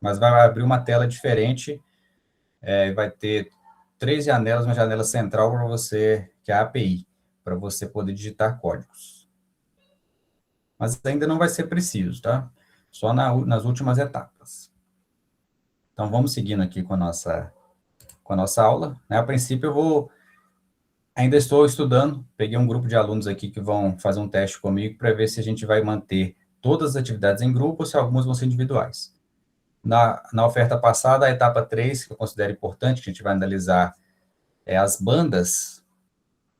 mas vai abrir uma tela diferente, vai ter 3 janelas, uma janela central para você, que é a API, para você poder digitar códigos. Mas ainda não vai ser preciso, tá? Só nas últimas etapas. Então, vamos seguindo aqui com a nossa aula. A princípio, ainda estou estudando, peguei um grupo de alunos aqui que vão fazer um teste comigo para ver se a gente vai manter todas as atividades em grupo ou se algumas vão ser individuais. Na oferta passada, a etapa 3, que eu considero importante, que a gente vai analisar as bandas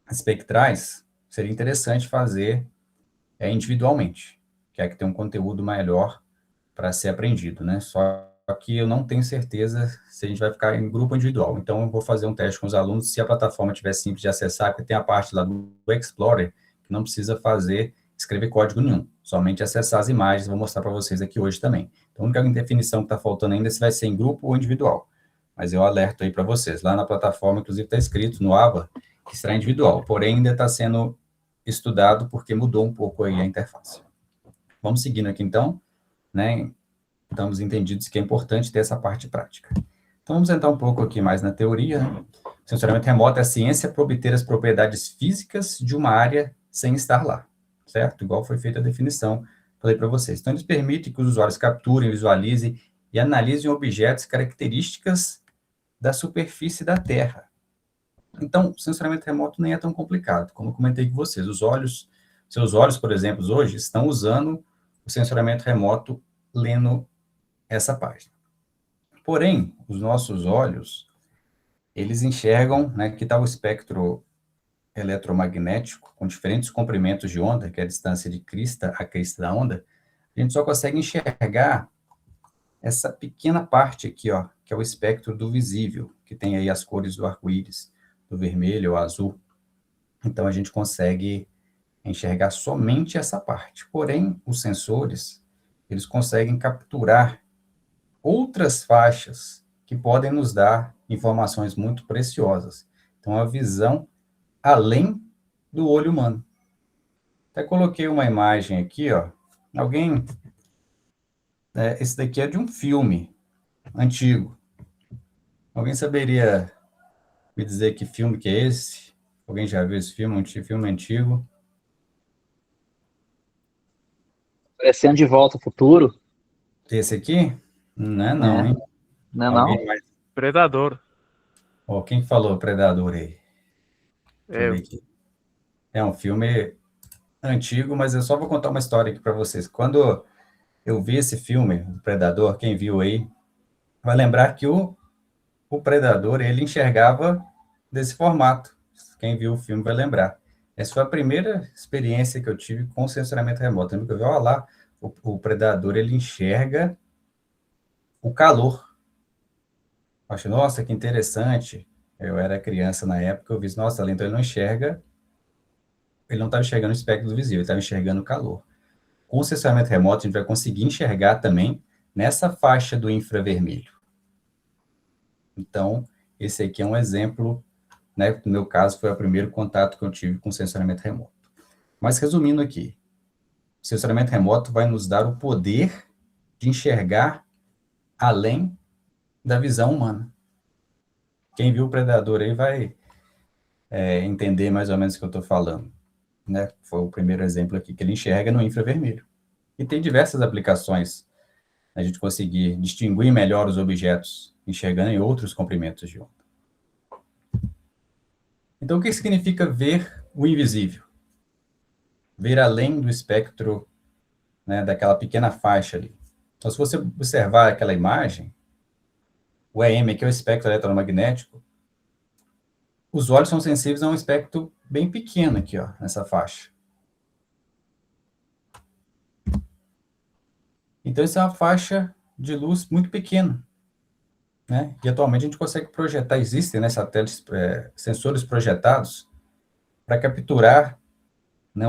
espectrais, seria interessante fazer individualmente, que é que tem um conteúdo melhor para ser aprendido, né? Só que eu não tenho certeza se a gente vai ficar em grupo individual. Então, eu vou fazer um teste com os alunos, se a plataforma estiver simples de acessar, porque tem a parte lá do Explorer, que não precisa escrever código nenhum, somente acessar as imagens, vou mostrar para vocês aqui hoje também. Então, a única definição que está faltando ainda é se vai ser em grupo ou individual. Mas eu alerto aí para vocês. Lá na plataforma, inclusive, está escrito no ABA que será individual, porém ainda está sendo estudado porque mudou um pouco aí a interface. Vamos seguindo aqui, então, né? Estamos entendidos que é importante ter essa parte prática. Então, vamos entrar um pouco aqui mais na teoria. Sensoramento remoto é a ciência para obter as propriedades físicas de uma área sem estar lá, certo? Igual foi feita a definição, falei para vocês. Então, eles permitem que os usuários capturem, visualizem e analisem objetos e características da superfície da Terra. Então, o sensoramento remoto nem é tão complicado, como eu comentei com vocês. Seus olhos, por exemplo, hoje estão usando o sensoramento remoto lendo essa página. Porém, os nossos olhos, eles enxergam, né, que está o espectro eletromagnético com diferentes comprimentos de onda, que é a distância de crista a crista da onda, a gente só consegue enxergar essa pequena parte aqui, ó, que é o espectro do visível, que tem aí as cores do arco-íris, do vermelho ao azul. Então, a gente consegue enxergar somente essa parte. Porém, os sensores, eles conseguem capturar outras faixas que podem nos dar informações muito preciosas. Então, a visão além do olho humano. Até coloquei uma imagem aqui, ó. Esse daqui é de um filme antigo. Alguém saberia me dizer que filme que é esse? Alguém já viu esse filme? Um filme antigo? Parecendo De Volta ao Futuro. Esse aqui? Não é não, É, hein? não é Alguém não? mais? Predador. Ó, quem falou Predador aí? Deixa eu ver Eu. aqui. É um filme antigo, mas eu só vou contar uma história aqui para vocês. Quando eu vi esse filme, o Predador, quem viu aí, vai lembrar que o Predador, ele enxergava desse formato. Quem viu o filme vai lembrar. Essa foi a primeira experiência que eu tive com sensoramento remoto. Eu vi, olha lá, o Predador, ele enxerga o calor. Eu acho, nossa, que interessante. Eu era criança na época, eu vi, nossa, então ele não enxerga, ele não estava enxergando o espectro do visível, ele estava enxergando o calor. Com o sensoramento remoto, a gente vai conseguir enxergar também nessa faixa do infravermelho. Então, esse aqui é um exemplo, né? No meu caso, foi o primeiro contato que eu tive com sensoramento remoto. Mas, resumindo aqui, o sensoramento remoto vai nos dar o poder de enxergar além da visão humana. Quem viu o Predador aí vai entender mais ou menos o que eu estou falando, né? Foi o primeiro exemplo aqui, que ele enxerga no infravermelho. E tem diversas aplicações a gente conseguir distinguir melhor os objetos, enxergando em outros comprimentos de onda. Então, o que significa ver o invisível? Ver além do espectro, né, daquela pequena faixa ali. Então, se você observar aquela imagem, o EM, que é o espectro eletromagnético, os olhos são sensíveis a um espectro bem pequeno aqui, ó, nessa faixa. Então, isso é uma faixa de luz muito pequena, né? E atualmente a gente consegue projetar, existem, né, satélites, sensores projetados para capturar, né,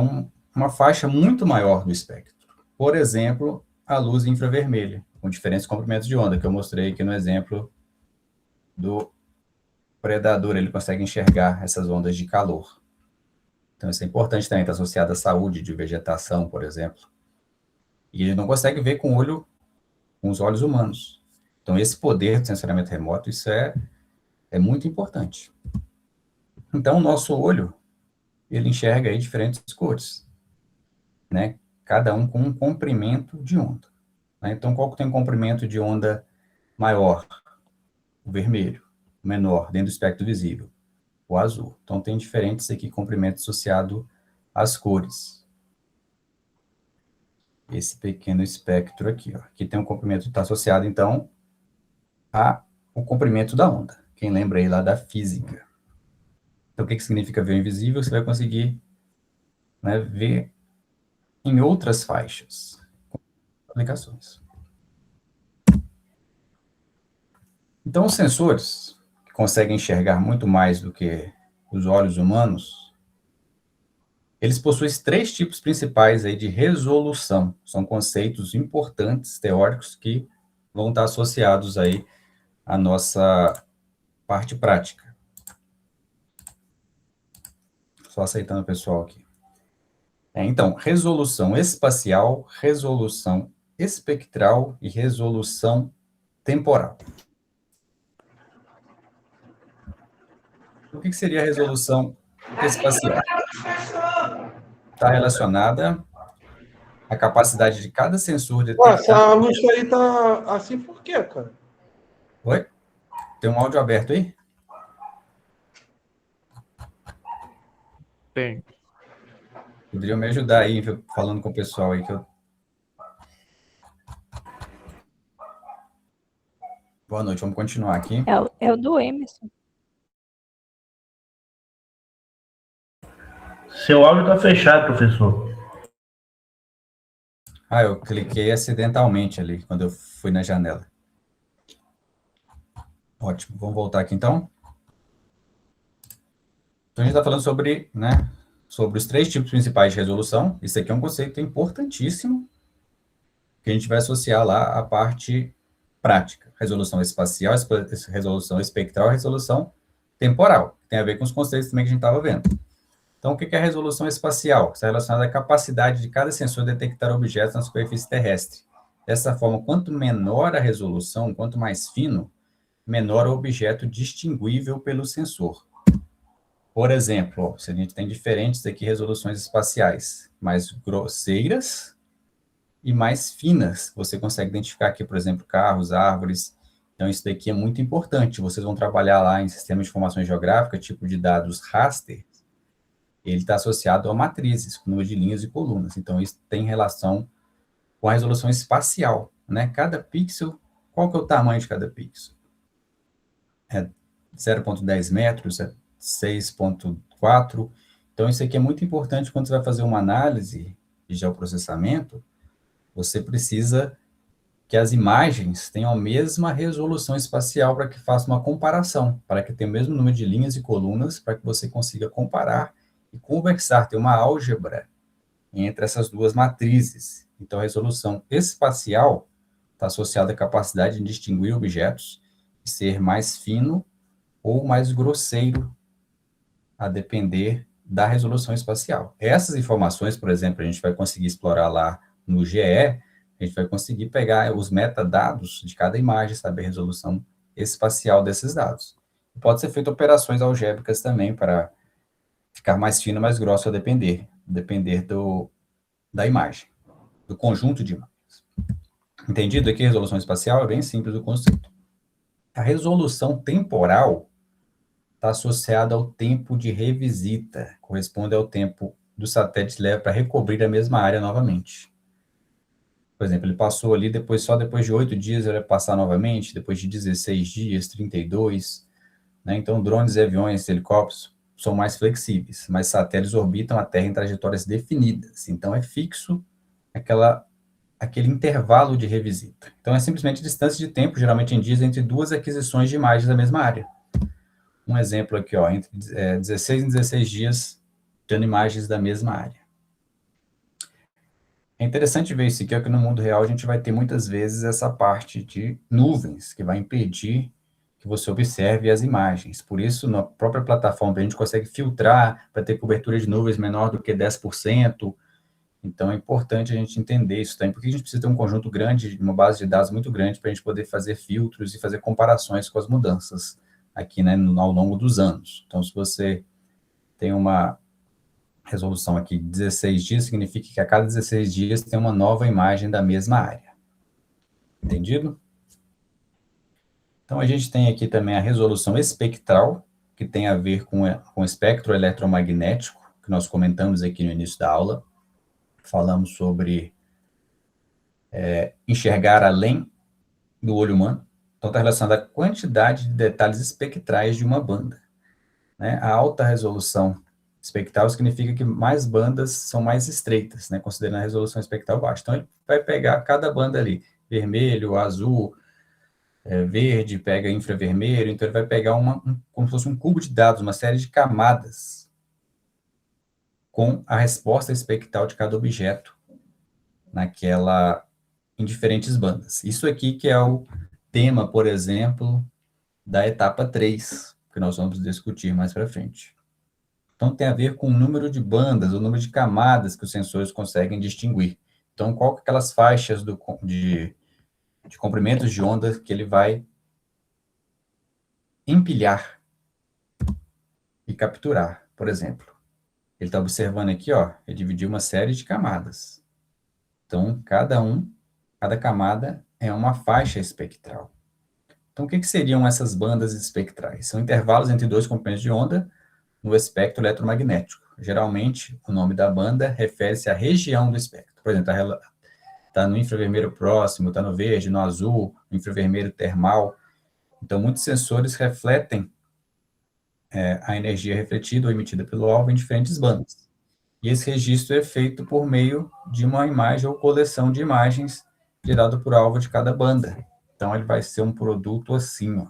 uma faixa muito maior do espectro. Por exemplo, a luz infravermelha, com diferentes comprimentos de onda, que eu mostrei aqui no exemplo do Predador, ele consegue enxergar essas ondas de calor. Então, isso é importante também, está associado à saúde de vegetação, por exemplo. E ele não consegue ver com os olhos humanos. Então, esse poder de sensoriamento remoto, isso é muito importante. Então, o nosso olho, ele enxerga aí diferentes cores, né? Cada um com um comprimento de onda. Né? Então, qual que tem um comprimento de onda maior? O vermelho. O menor, dentro do espectro visível. O azul. Então, tem diferentes aqui comprimentos associados às cores. Esse pequeno espectro aqui, ó. Aqui tem um comprimento que está associado, então, ao comprimento da onda. Quem lembra aí lá da física. Então, o que significa ver o invisível? Você vai conseguir, né, ver em outras faixas, aplicações. Então, os sensores, que conseguem enxergar muito mais do que os olhos humanos, eles possuem 3 tipos principais aí de resolução. São conceitos importantes, teóricos, que vão estar associados aí à nossa parte prática. Só aceitando o pessoal aqui. Então, resolução espacial, resolução espectral e resolução temporal. O que seria a resolução espacial? Está relacionada à capacidade de cada sensor de detectar... Essa luz aí tá assim por quê, cara? Oi? Tem um áudio aberto aí? Tem. Poderiam me ajudar aí, falando com o pessoal aí, que eu... Boa noite, vamos continuar aqui. É o do Emerson. Seu áudio está fechado, professor. Ah, eu cliquei acidentalmente ali, quando eu fui na janela. Ótimo, vamos voltar aqui então. Então, a gente está falando sobre, né, sobre os 3 tipos principais de resolução. Isso aqui é um conceito importantíssimo, que a gente vai associar lá à parte prática. Resolução espacial, resolução espectral, resolução temporal. Tem a ver com os conceitos também que a gente estava vendo. Então, o que é a resolução espacial? Está relacionada à capacidade de cada sensor detectar objetos na superfície terrestre. Dessa forma, quanto menor a resolução, quanto mais fino, menor o objeto distinguível pelo sensor. Por exemplo, ó, se a gente tem diferentes aqui resoluções espaciais, mais grosseiras e mais finas. Você consegue identificar aqui, por exemplo, carros, árvores. Então, isso daqui é muito importante. Vocês vão trabalhar lá em sistemas de informação geográfica, tipo de dados raster. Ele está associado a matrizes, com número de linhas e colunas. Então, isso tem relação com a resolução espacial, né? Cada pixel, qual que é o tamanho de cada pixel? É 0,10 metros, é 6,4. Então, isso aqui é muito importante quando você vai fazer uma análise de geoprocessamento. Você precisa que as imagens tenham a mesma resolução espacial para que faça uma comparação, para que tenha o mesmo número de linhas e colunas, para que você consiga comparar e conversar, ter uma álgebra entre essas duas matrizes. Então, a resolução espacial está associada à capacidade de distinguir objetos e ser mais fino ou mais grosseiro, a depender da resolução espacial. Essas informações, por exemplo, a gente vai conseguir explorar lá no GE, a gente vai conseguir pegar os metadados de cada imagem, saber a resolução espacial desses dados. Pode ser feito operações algébricas também para ficar mais fino, mais grosso, a depender da imagem, do conjunto de imagens. Entendido aqui? A resolução espacial é bem simples o conceito. A resolução temporal está associada ao tempo de revisita, corresponde ao tempo do satélite leva para recobrir a mesma área novamente. Por exemplo, ele passou ali, só depois de 8 dias ele vai passar novamente, depois de 16 dias, 32, né? Então, drones, aviões, helicópteros são mais flexíveis, mas satélites orbitam a Terra em trajetórias definidas, então é fixo aquele intervalo de revisita. Então, é simplesmente distância de tempo, geralmente em dias, entre 2 aquisições de imagens da mesma área. Um exemplo aqui, ó, entre 16 em 16 dias, tendo imagens da mesma área. É interessante ver isso aqui, é que no mundo real a gente vai ter muitas vezes essa parte de nuvens, que vai impedir que você observe as imagens. Por isso, na própria plataforma, a gente consegue filtrar para ter cobertura de nuvens menor do que 10%, Então, é importante a gente entender isso também, porque a gente precisa ter um conjunto grande, uma base de dados muito grande, para a gente poder fazer filtros e fazer comparações com as mudanças aqui, né, ao longo dos anos. Então, se você tem uma resolução aqui de 16 dias, significa que a cada 16 dias tem uma nova imagem da mesma área. Entendido? Então, a gente tem aqui também a resolução espectral, que tem a ver com o espectro eletromagnético, que nós comentamos aqui no início da aula. Falamos sobre enxergar além do olho humano. Então, está relacionado à quantidade de detalhes espectrais de uma banda, né? A alta resolução espectral significa que mais bandas são mais estreitas, né? Considerando a resolução espectral baixa. Então, ele vai pegar cada banda ali, vermelho, azul, verde, pega infravermelho, então ele vai pegar como se fosse um cubo de dados, uma série de camadas com a resposta espectral de cada objeto em diferentes bandas. Isso aqui que é o tema, por exemplo, da etapa 3, que nós vamos discutir mais para frente. Então, tem a ver com o número de bandas, o número de camadas que os sensores conseguem distinguir. Então, qual que aquelas faixas de comprimentos de onda que ele vai empilhar e capturar, por exemplo. Ele está observando aqui, ó, ele dividiu uma série de camadas. Então, cada camada é uma faixa espectral. Então, o que seriam essas bandas espectrais? São intervalos entre dois comprimentos de onda no espectro eletromagnético. Geralmente, o nome da banda refere-se à região do espectro. Por exemplo, está no infravermelho próximo, está no verde, no azul, no infravermelho termal. Então, muitos sensores refletem a energia refletida ou emitida pelo alvo em diferentes bandas. E esse registro é feito por meio de uma imagem ou coleção de imagens gerada por alvo de cada banda. Então, ele vai ser um produto assim, ó.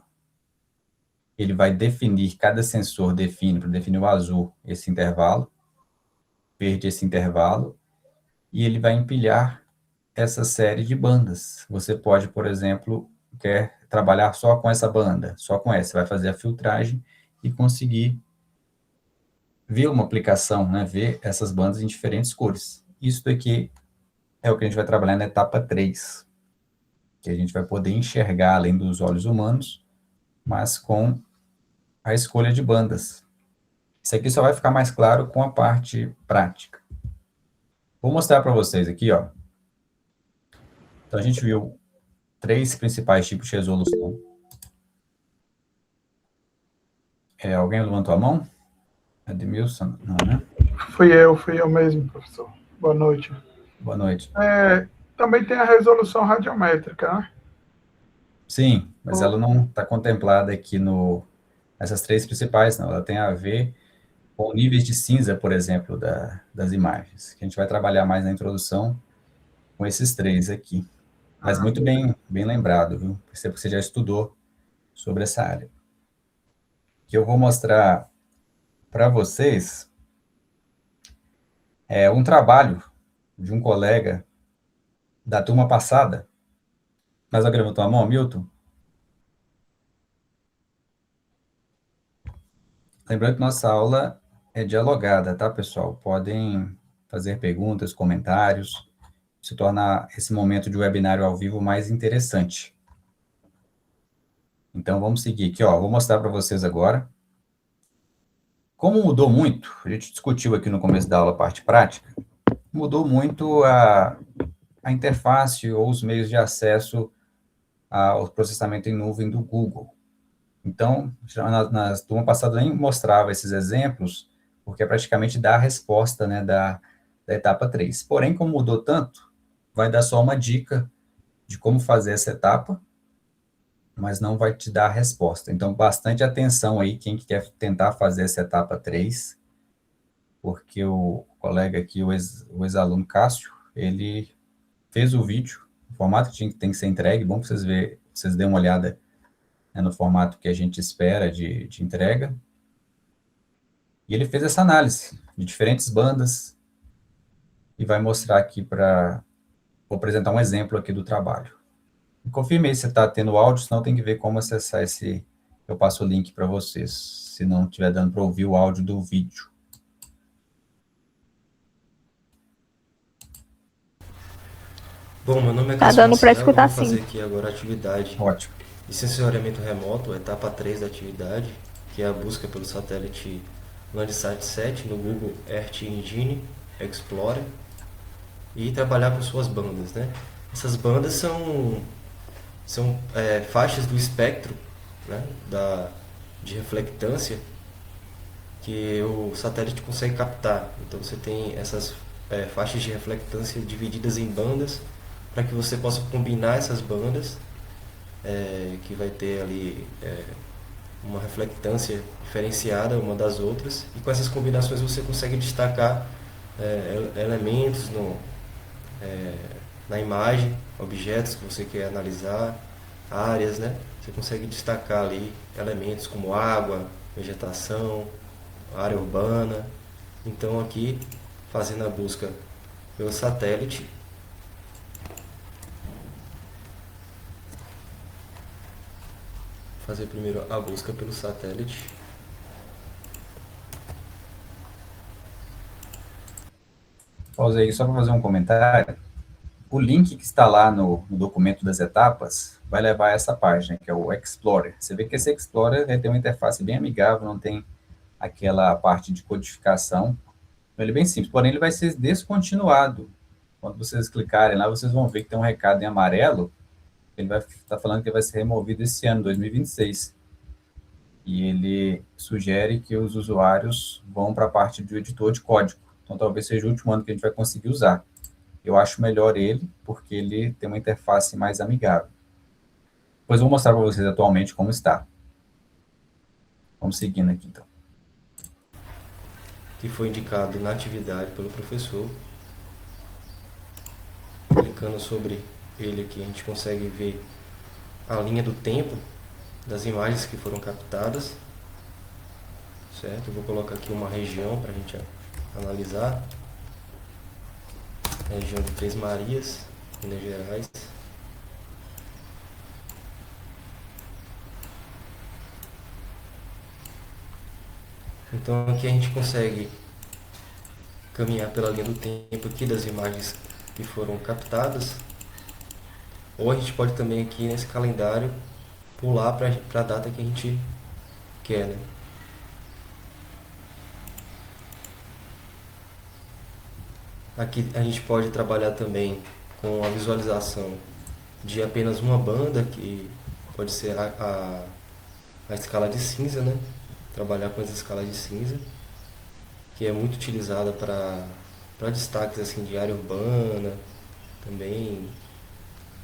Ele vai definir, cada sensor define, para definir o azul, esse intervalo, verde, esse intervalo, e ele vai empilhar essa série de bandas. Você pode, por exemplo, quer trabalhar só com essa banda, só com essa, vai fazer a filtragem e conseguir ver uma aplicação, né, ver essas bandas em diferentes cores. Isso daqui é o que a gente vai trabalhar na etapa 3, que a gente vai poder enxergar além dos olhos humanos, mas com a escolha de bandas. Isso aqui só vai ficar mais claro com a parte prática. Vou mostrar para vocês aqui, ó. Então, a gente viu 3 principais tipos de resolução. Alguém levantou a mão? Edmilson? Não, né? Fui eu mesmo, professor. Boa noite. Boa noite. Também tem a resolução radiométrica, né? Sim, mas ela não está contemplada aqui nessas 3 principais, não. Ela tem a ver com níveis de cinza, por exemplo, das imagens, que a gente vai trabalhar mais na introdução com esses 3 aqui. Mas muito bem lembrado, viu? Percebo que você já estudou sobre essa área. Que eu vou mostrar para vocês um trabalho de um colega da turma passada. Mas alguém levantou a mão, Milton? Lembrando que nossa aula é dialogada, tá, pessoal? Podem fazer perguntas, comentários, se tornar esse momento de webinário ao vivo mais interessante. Então, vamos seguir aqui, ó. Vou mostrar para vocês agora. Como mudou muito, a gente discutiu aqui no começo da aula a parte prática, mudou muito a interface ou os meios de acesso ao processamento em nuvem do Google. Então, na turma passada nem mostrava esses exemplos, porque é praticamente dar a resposta, né, da etapa 3. Porém, como mudou tanto, vai dar só uma dica de como fazer essa etapa, mas não vai te dar a resposta. Então, bastante atenção aí, quem quer tentar fazer essa etapa 3, porque o colega aqui, o ex-aluno Cássio, ele fez o vídeo, o formato que tem que ser entregue, bom que vocês dêem uma olhada, né, no formato que a gente espera de entrega. E ele fez essa análise de diferentes bandas e vai mostrar aqui vou apresentar um exemplo aqui do trabalho. Confirme aí se está tendo áudio, senão tem que ver como acessar esse. Eu passo o link para vocês, se não estiver dando para ouvir o áudio do vídeo. Bom, meu nome é Tá Cássio dando pra Marcelo, escutar vou fazer sim. aqui agora a atividade Ótimo. de sensoriamento remoto, etapa 3 da atividade, que é a busca pelo satélite Landsat 7 no Google Earth Engine Explorer e trabalhar com suas bandas, né? Essas bandas são faixas do espectro, né, de reflectância que o satélite consegue captar. Então você tem essas faixas de reflectância divididas em bandas para que você possa combinar essas bandas, que vai ter ali uma reflectância diferenciada uma das outras, e com essas combinações você consegue destacar elementos na imagem, objetos que você quer analisar, áreas, né? Você consegue destacar ali elementos como água, vegetação, área urbana. Então aqui, fazendo a busca pelo satélite, fazer primeiro a busca pelo satélite. Pausa aí só para fazer um comentário. O link que está lá no documento das etapas vai levar a essa página, que é o Explorer. Você vê que esse Explorer tem uma interface bem amigável, não tem aquela parte de codificação. Então, ele é bem simples, porém ele vai ser descontinuado. Quando vocês clicarem lá, vocês vão ver que tem um recado em amarelo. Ele vai estar falando que vai ser removido esse ano, 2026. E ele sugere que os usuários vão para a parte do editor de código. Então, talvez seja o último ano que a gente vai conseguir usar. Eu acho melhor ele, porque ele tem uma interface mais amigável. Depois eu vou mostrar para vocês atualmente como está. Vamos seguindo aqui, então. Que foi indicado na atividade pelo professor. Clicando sobre ele aqui, a gente consegue ver a linha do tempo das imagens que foram captadas. Certo? Eu vou colocar aqui uma região para a gente analisar. Região de Três Marias, Minas Gerais. Então aqui a gente consegue caminhar pela linha do tempo aqui das imagens que foram captadas, ou a gente pode também aqui nesse calendário pular para a data que a gente quer, né? Aqui a gente pode trabalhar também com a visualização de apenas uma banda, que pode ser a escala de cinza, né? Trabalhar com essa escala de cinza, que é muito utilizada para destaques assim, de área urbana, também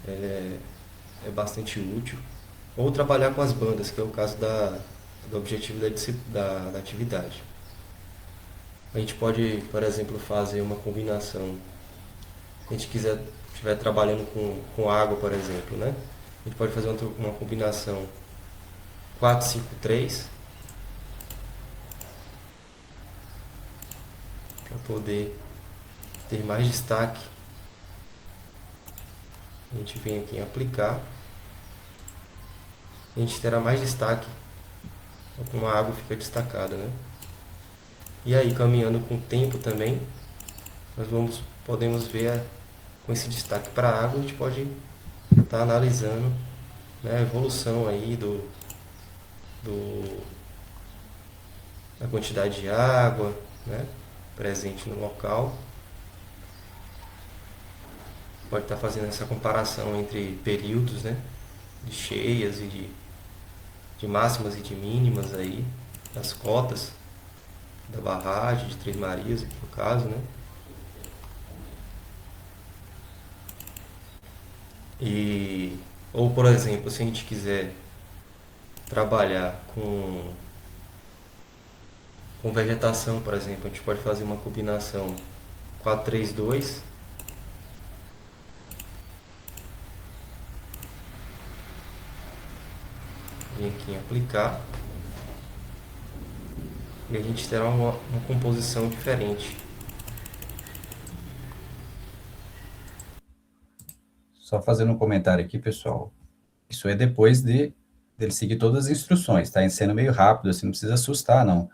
é bastante útil. Ou trabalhar com as bandas, que é o caso do objetivo da atividade. A gente pode, por exemplo, fazer uma combinação. Se a gente estiver trabalhando com água, por exemplo, né? A gente pode fazer uma combinação 4-5-3 para poder ter mais destaque. A gente vem aqui em aplicar. A gente terá mais destaque. Uma água fica destacada, né? E aí, caminhando com o tempo também, nós podemos ver com esse destaque para a água, a gente pode estar analisando, né, a evolução aí da quantidade de água, né, presente no local. Pode estar fazendo essa comparação entre períodos, né, de cheias e de máximas e de mínimas aí, das cotas da barragem de Três Marias, aqui no caso, né? Ou, por exemplo, se a gente quiser trabalhar com vegetação, por exemplo, a gente pode fazer uma combinação 4-3-2. Vem aqui em aplicar. E a gente terá uma composição diferente. Só fazendo um comentário aqui, pessoal. Isso é depois dele seguir todas as instruções, tá? Sendo meio rápido, assim, não precisa assustar, não.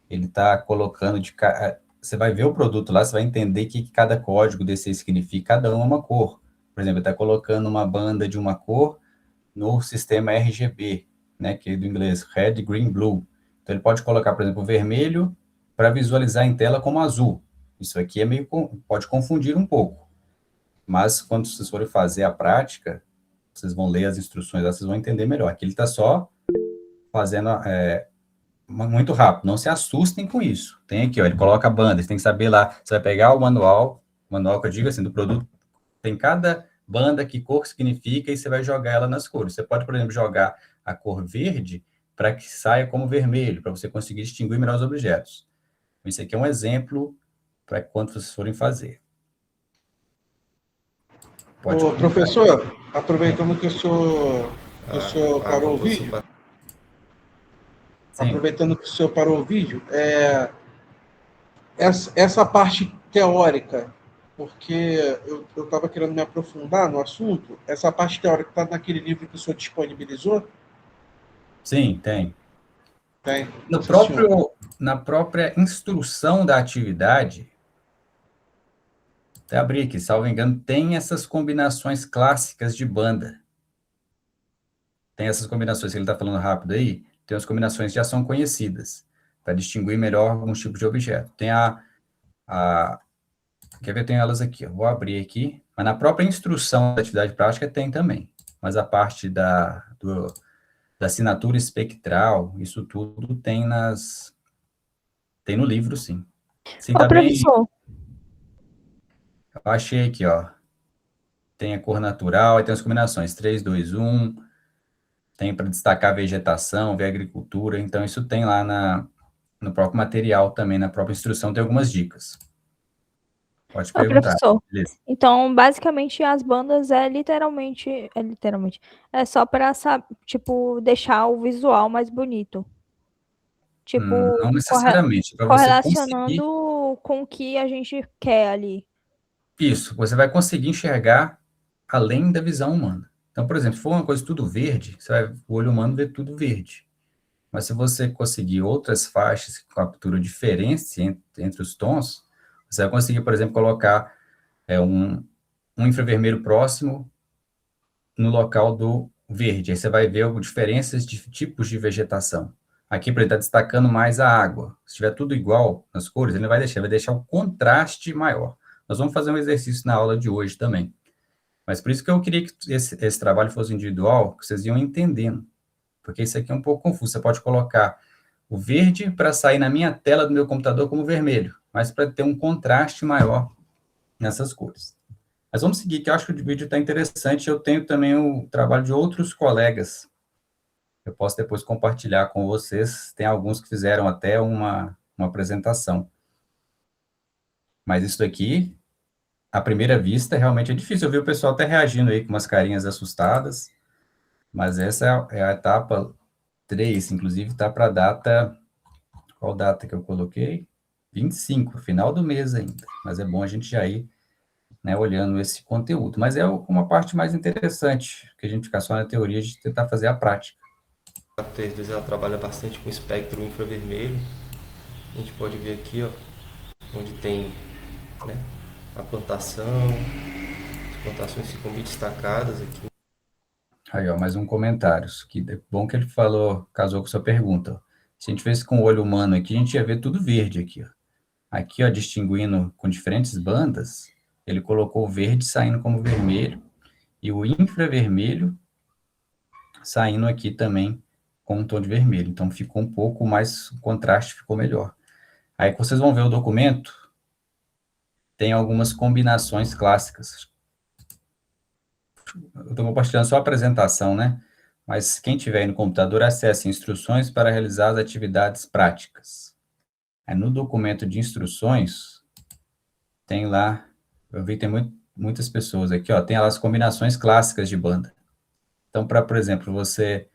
Ele está colocando você vai ver o produto lá, você vai entender o que cada código desse significa, cada um é uma cor. Por exemplo, ele está colocando uma banda de uma cor no sistema RGB, né, que é do inglês, Red, Green, Blue. Então, ele pode colocar, por exemplo, o vermelho para visualizar em tela como azul. Isso aqui é pode confundir um pouco. Mas, quando vocês forem fazer a prática, vocês vão ler as instruções, vocês vão entender melhor. Aqui ele está só fazendo muito rápido. Não se assustem com isso. Tem aqui, ó, ele coloca a banda, você tem que saber lá. Você vai pegar o manual que eu digo assim, do produto, tem cada banda, que cor significa, e você vai jogar ela nas cores. Você pode, por exemplo, jogar a cor verde para que saia como vermelho, para você conseguir distinguir melhor os objetos. Isso aqui é um exemplo para quando vocês forem fazer. Pode Ô, professor, aproveitando que o senhor parou o vídeo, Sim. aproveitando que o senhor parou o vídeo, essa parte teórica, porque eu estava querendo me aprofundar no assunto, essa parte teórica está naquele livro que o senhor disponibilizou? Sim, tem. Tem. Na própria instrução da atividade, até abrir aqui, salvo engano, tem essas combinações clássicas de banda. Tem essas combinações que ele está falando rápido aí, tem as combinações que já são conhecidas, para distinguir melhor alguns tipos de objeto. Tem quer ver, tem elas aqui, eu vou abrir aqui, mas na própria instrução da atividade prática tem também, mas a parte da assinatura espectral, isso tudo tem no livro, sim. Sim, tá bem. Professor, Eu achei aqui, ó. Tem a cor natural, aí tem as combinações 3, 2, 1, tem para destacar a vegetação, ver a agricultura, então isso tem lá no próprio material também, na própria instrução, tem algumas dicas. Pode perguntar. professor, Beleza. então, basicamente, as bandas é só para, tipo, deixar o visual mais bonito. Tipo, Não necessariamente, para você conseguir. correlacionando com o que a gente quer ali. Isso, você vai conseguir enxergar além da visão humana. Então, por exemplo, se for uma coisa tudo verde, o olho humano vê tudo verde. Mas se você conseguir outras faixas que capturam diferença entre os tons, você vai conseguir, por exemplo, colocar um infravermelho próximo no local do verde. Aí você vai ver diferenças de tipos de vegetação. Aqui, para ele está destacando mais a água. Se tiver tudo igual nas cores, ele não vai deixar o contraste maior. Nós vamos fazer um exercício na aula de hoje também. Mas por isso que eu queria que esse trabalho fosse individual, que vocês iam entendendo. Porque isso aqui é um pouco confuso. Você pode colocar o verde para sair na minha tela do meu computador como vermelho, mas para ter um contraste maior nessas cores. Mas vamos seguir, que eu acho que o vídeo está interessante. Eu tenho também o trabalho de outros colegas. Eu posso depois compartilhar com vocês. Tem alguns que fizeram até uma apresentação. Mas isso aqui, à primeira vista, realmente é difícil. Eu vi o pessoal até reagindo aí com umas carinhas assustadas. Mas essa é a etapa 3, inclusive está para a data... Qual data que eu coloquei? 25, final do mês ainda. Mas é bom a gente já ir, né, olhando esse conteúdo. Mas é uma parte mais interessante, que a gente ficar só na teoria de tentar fazer a prática. A T2 ela trabalha bastante com espectro infravermelho. A gente pode ver aqui, ó, onde tem, né, a plantação. As plantações ficam bem destacadas aqui. Aí, ó, mais um comentário. Que é bom que ele falou, casou com sua pergunta. Se a gente fizesse com o olho humano aqui, a gente ia ver tudo verde aqui, ó. Aqui, ó, distinguindo com diferentes bandas, ele colocou o verde saindo como vermelho e o infravermelho saindo aqui também com um tom de vermelho. Então, ficou um pouco mais, o contraste ficou melhor. Aí, vocês vão ver o documento, tem algumas combinações clássicas. Eu estou compartilhando só a apresentação, né? Mas quem tiver aí no computador, acesse instruções para realizar as atividades práticas. Aí, no documento de instruções, tem lá, eu vi que tem muitas pessoas aqui, ó, tem lá as combinações clássicas de banda. Então, por exemplo, você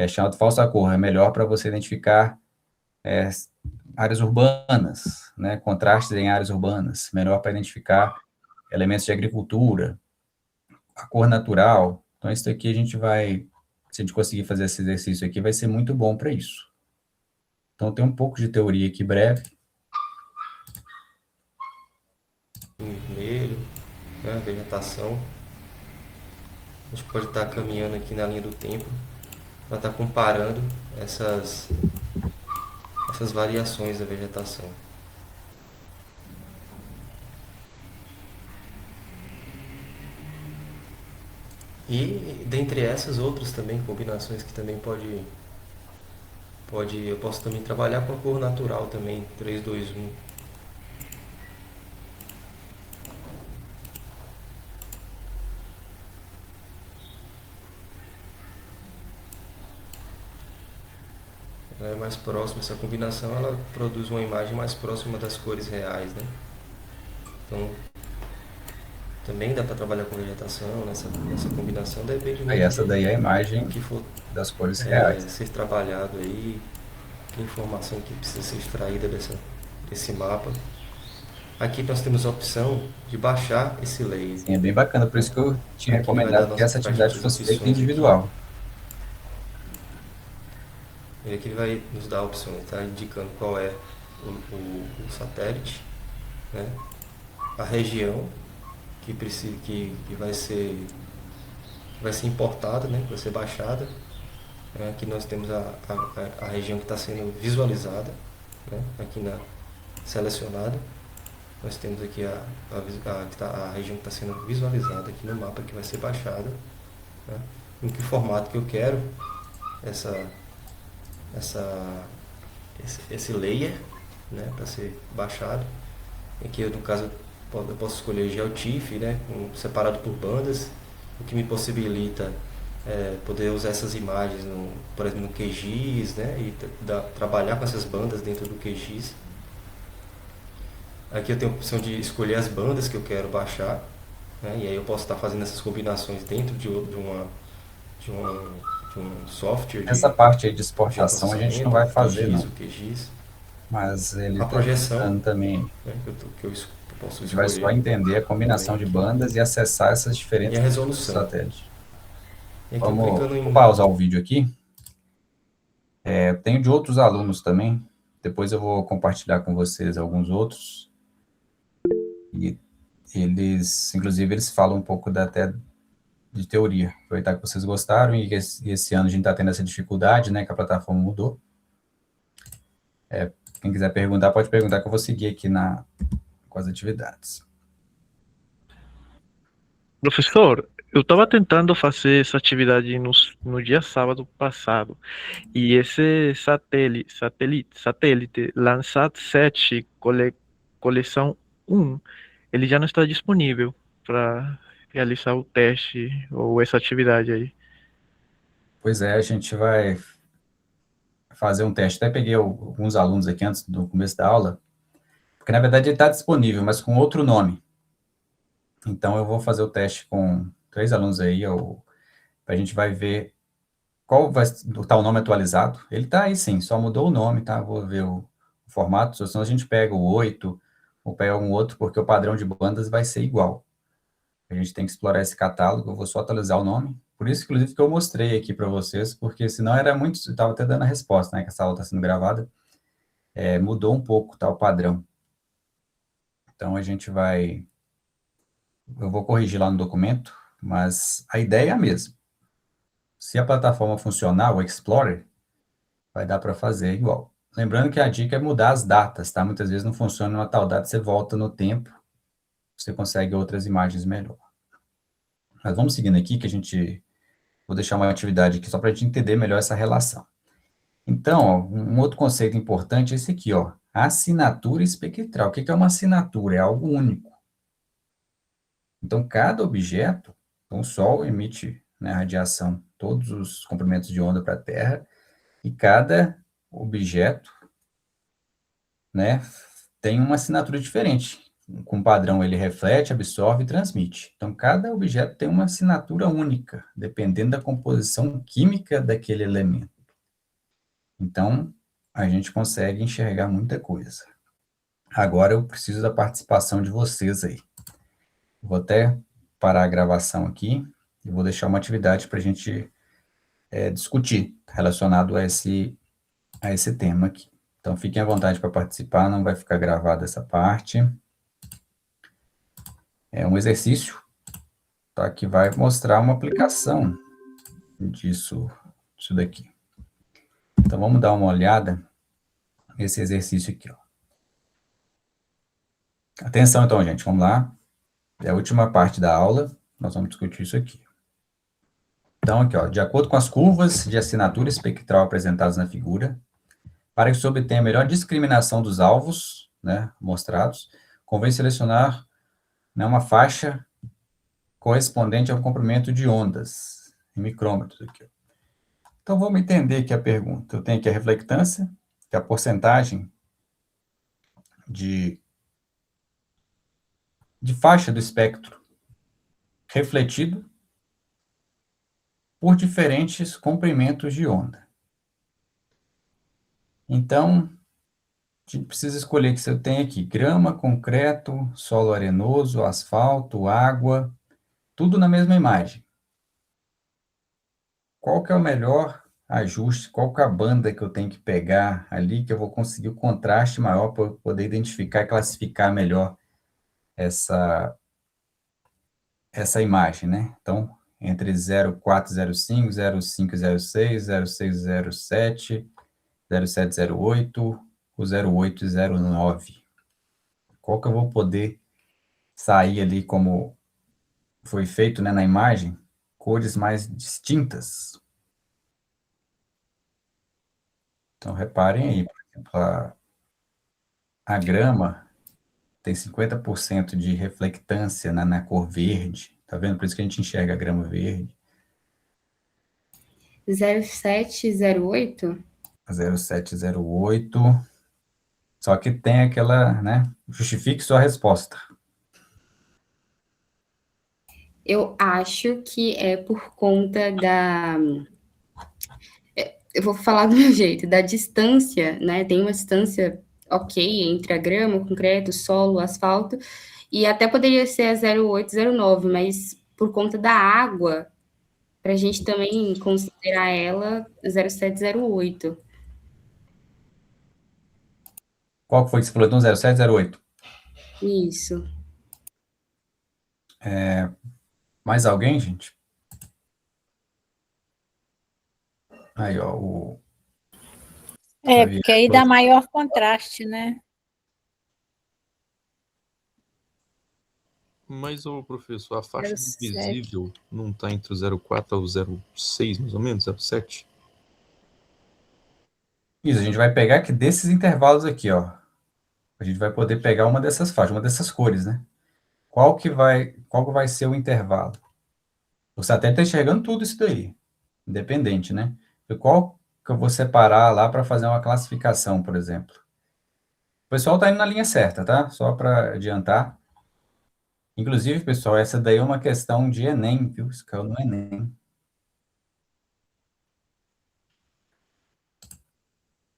chamado falsa cor, é melhor para você identificar áreas urbanas, né, contrastes em áreas urbanas, melhor para identificar elementos de agricultura, a cor natural. Então, isso aqui a gente vai, se a gente conseguir fazer esse exercício aqui, vai ser muito bom para isso. Então, tem um pouco de teoria aqui breve. Vermelho, né, vegetação. A gente pode estar caminhando aqui na linha do tempo para estar comparando essas variações da vegetação. E dentre essas outras também, combinações que também eu posso também trabalhar com a cor natural também, 3, 2, 1. Ela é mais próxima, essa combinação ela produz uma imagem mais próxima das cores reais, né? Então, também dá para trabalhar com vegetação nessa combinação, depende muito Aí essa daí é a do imagem que for das cores reais. ser trabalhado aí, que informação que precisa ser extraída desse mapa. Aqui nós temos a opção de baixar esse layer. Sim, é bem bacana, por isso que eu tinha Aqui vai dar recomendado a que nossa essa atividade caixa de fosse feita opções aqui. individual. E aqui ele vai nos dar a opção, está indicando qual é o satélite, né? A região que precisa, que vai ser importada, né? Vai ser baixada. Aqui nós temos a região que está sendo visualizada, né? Aqui selecionada. Nós temos aqui a região que está sendo visualizada aqui no mapa, que vai ser baixada, né? Em que formato que eu quero esse layer, né, para ser baixado. Aqui, no caso, eu posso escolher GeoTIFF, né, separado por bandas, o que me possibilita poder usar essas imagens, por exemplo, no QGIS, né, e trabalhar com essas bandas dentro do QGIS. Aqui eu tenho a opção de escolher as bandas que eu quero baixar, né, e aí eu posso estar fazendo essas combinações dentro de um software Essa parte aí de exportação a gente não vai fazer, não. o QGIS, Mas ele a está projeção, dando também. né, que eu posso A gente vai só escolher entender a combinação de bandas e acessar essas e diferentes a do resolução. satélite. E aqui eu clicando Vou pausar o vídeo aqui. Eu tenho de outros alunos também. Depois eu vou compartilhar com vocês alguns outros. E inclusive, eles falam um pouco até de teoria. Aproveitar que vocês gostaram e esse ano a gente está tendo essa dificuldade, né, que a plataforma mudou. Quem quiser perguntar, pode perguntar que eu vou seguir aqui com as atividades. Professor, eu estava tentando fazer essa atividade no dia sábado passado e esse satélite Landsat 7 coleção 1, ele já não está disponível para realizar o teste ou essa atividade aí. Pois é, a gente vai fazer um teste. Até peguei alguns alunos aqui antes do começo da aula, porque na verdade ele está disponível, mas com outro nome. Então eu vou fazer o teste com 3 alunos aí, a gente vai ver qual vai estar o nome atualizado. Ele está aí sim, só mudou o nome, tá? Vou ver o formato, senão a gente pega o 8, ou pega algum outro, porque o padrão de bandas vai ser igual. A gente tem que explorar esse catálogo, eu vou só atualizar o nome. Por isso, inclusive, que eu mostrei aqui para vocês, porque senão era muito... Eu estava até dando a resposta, né, que essa aula está sendo gravada. Mudou um pouco, tá, o padrão. Então, eu vou corrigir lá no documento, mas a ideia é a mesma. Se a plataforma funcionar, o Explorer, vai dar para fazer igual. Lembrando que a dica é mudar as datas, tá? Muitas vezes não funciona uma tal data, você volta no tempo, você consegue outras imagens melhor. Mas vamos seguindo aqui, vou deixar uma atividade aqui só para a gente entender melhor essa relação. Então, ó, um outro conceito importante é esse aqui, ó, assinatura espectral. O que é uma assinatura? É algo único. Então, cada objeto, então o Sol emite, né, radiação, todos os comprimentos de onda para a Terra, e cada objeto, né, tem uma assinatura diferente. Com padrão, ele reflete, absorve e transmite. Então, cada objeto tem uma assinatura única, dependendo da composição química daquele elemento. Então, a gente consegue enxergar muita coisa. Agora, eu preciso da participação de vocês aí. Vou até parar a gravação aqui e vou deixar uma atividade para a gente discutir relacionado a esse tema aqui. Então, fiquem à vontade para participar, não vai ficar gravada essa parte. É um exercício, tá? Que vai mostrar uma aplicação disso daqui. Então, vamos dar uma olhada nesse exercício aqui, ó. Atenção, então, gente, vamos lá. É a última parte da aula, nós vamos discutir isso aqui. Então, aqui, ó, de acordo com as curvas de assinatura espectral apresentadas na figura, para que se obtenha a melhor discriminação dos alvos, né, mostrados, convém selecionar, né, uma faixa correspondente ao comprimento de ondas, em micrômetros aqui. Então, vamos entender aqui a pergunta. Eu tenho aqui a reflectância, que é a porcentagem de faixa do espectro refletido por diferentes comprimentos de onda. Então, a gente precisa escolher que se eu tenho aqui grama, concreto, solo arenoso, asfalto, água, tudo na mesma imagem. Qual que é o melhor ajuste, qual que é a banda que eu tenho que pegar ali, que eu vou conseguir o contraste maior para eu poder identificar e classificar melhor essa imagem, né? Então, entre 0405, 0506, 0607, 0708, o 0809. Qual que eu vou poder sair ali como foi feito, né, na imagem, cores mais distintas. Então, reparem aí, por exemplo, a grama tem 50% de reflectância na cor verde. Tá vendo? Por isso que a gente enxerga a grama verde. 0708? 0708. Só que tem aquela, né? Justifique sua resposta. Eu acho que é por conta da... Eu vou falar do meu jeito, da distância, né? Tem uma distância ok entre a grama, o concreto, o solo, o asfalto, e até poderia ser a 0809, mas por conta da água, para a gente também considerar ela 0708. Qual que foi que você falou? Então, 0708. Isso. Mais alguém, gente? Aí, ó, porque aí dá maior contraste, né? Mas, ô professor, a faixa 07. invisível não está entre o 04 ao 06, mais ou menos, 07? Isso, a gente vai pegar aqui desses intervalos aqui, ó. A gente vai poder pegar uma dessas faixas, uma dessas cores, né? Qual que vai ser o intervalo? O satélite está enxergando tudo isso daí, independente, né? E qual que eu vou separar lá para fazer uma classificação, por exemplo? O pessoal está indo na linha certa, tá? Só para adiantar. Inclusive, pessoal, essa daí é uma questão de Enem, viu? Isso caiu no Enem.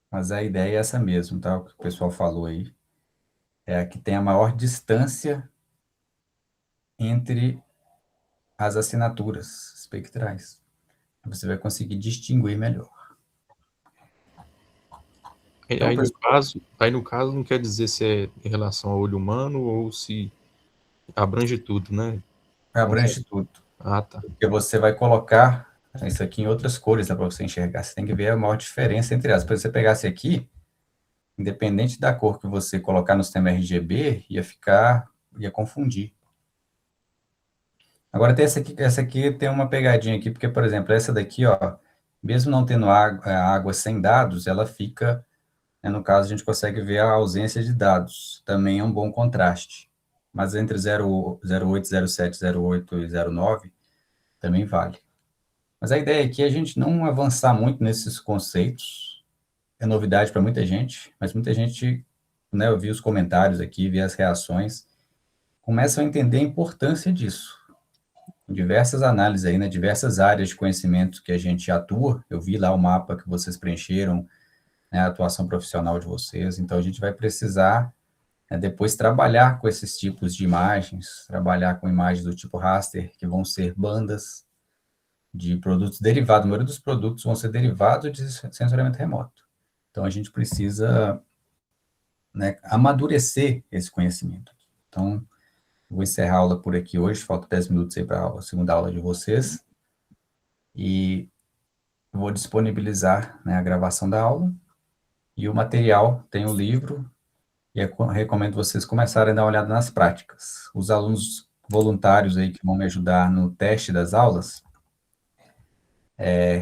Mas a ideia é essa mesmo, tá? O que o pessoal falou aí. É a que tem a maior distância entre as assinaturas espectrais. Você vai conseguir distinguir melhor. Então, Aí no caso não quer dizer se é em relação ao olho humano ou se abrange tudo, né? Abrange tudo. Ah, tá. Porque você vai colocar isso aqui em outras cores, né, para você enxergar. Você tem que ver a maior diferença entre elas. Se você pegasse aqui, independente da cor que você colocar no sistema RGB, ia confundir. Agora, essa aqui tem uma pegadinha aqui, porque, por exemplo, essa daqui, ó, mesmo não tendo água sem dados, ela fica, né, no caso, a gente consegue ver a ausência de dados. Também é um bom contraste. Mas entre 08, 07, 08 e 09, também vale. Mas a ideia aqui é a gente não avançar muito nesses conceitos. É novidade para muita gente, mas muita gente, né, eu vi os comentários aqui, vi as reações, começam a entender a importância disso. Em diversas análises aí, né, diversas áreas de conhecimento que a gente atua, eu vi lá o mapa que vocês preencheram, né, a atuação profissional de vocês, então a gente vai precisar, né, depois trabalhar com esses tipos de imagens, trabalhar com imagens do tipo raster, que vão ser bandas de produtos derivados, a maioria dos produtos vão ser derivados de sensoriamento remoto. Então a gente precisa, né, amadurecer esse conhecimento. Então, Vou encerrar a aula por aqui hoje, falta 10 minutos aí para a segunda aula de vocês. E vou disponibilizar, né, a gravação da aula e o material, tem o livro, e eu recomendo vocês começarem a dar uma olhada nas práticas. Os alunos voluntários aí que vão me ajudar no teste das aulas,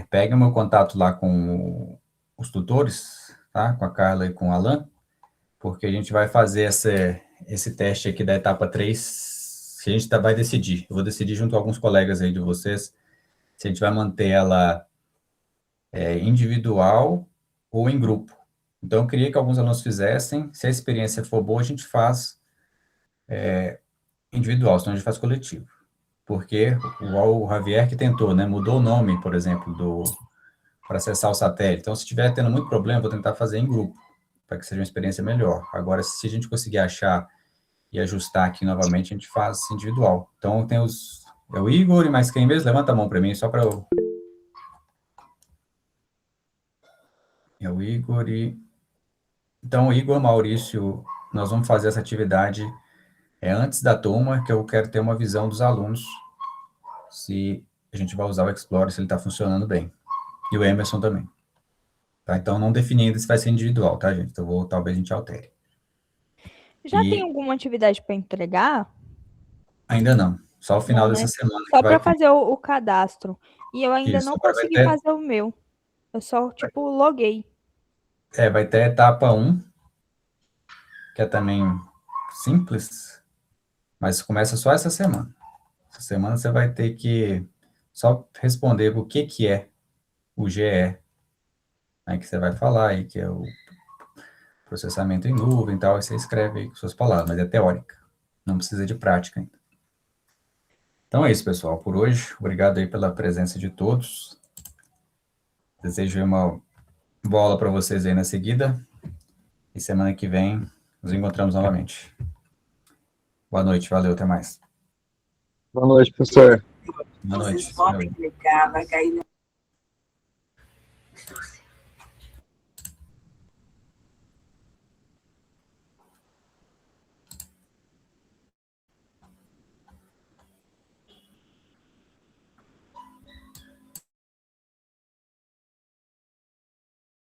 peguem o meu contato lá com os tutores, tá? Com a Carla e com o Alan, porque a gente vai fazer esse teste aqui da etapa 3, que a gente vai decidir. Eu vou decidir junto com alguns colegas aí de vocês, se a gente vai manter ela individual ou em grupo. Então, eu queria que alguns alunos fizessem, se a experiência for boa, a gente faz individual, senão a gente faz coletivo. Porque o Javier que tentou, né, mudou o nome, por exemplo, para acessar o satélite. Então, se estiver tendo muito problema, vou tentar fazer em grupo, para que seja uma experiência melhor. Agora, se a gente conseguir achar e ajustar aqui novamente, a gente faz individual. Então, tem é o Igor e mais quem mesmo? Levanta a mão para mim, só para eu... É o Igor e... Então, Igor, Maurício, nós vamos fazer essa atividade antes da turma, que eu quero ter uma visão dos alunos, se a gente vai usar o Explorer, se ele está funcionando bem. E o Emerson também. Tá? Então, não defini ainda se vai ser individual, tá, gente? Então, talvez a gente altere. Já tem alguma atividade para entregar? Ainda não. Só o final Não, dessa né? semana. Só para fazer o cadastro. E eu ainda Isso, não agora vai consegui ter- fazer o meu. Eu só, loguei. Vai ter a etapa 1, que é também simples, mas começa só essa semana. Essa semana você vai ter que só responder o que é o GE, né, que você vai falar aí, que é o processamento em nuvem e tal, e você escreve aí com suas palavras, mas é teórica, não precisa de prática ainda. Então é isso, pessoal, por hoje. Obrigado aí pela presença de todos. Desejo uma boa aula para vocês aí na seguida, e semana que vem nos encontramos novamente. Boa noite, valeu, até mais. Boa noite, professor. Boa noite. Vocês podem clicar, vai cair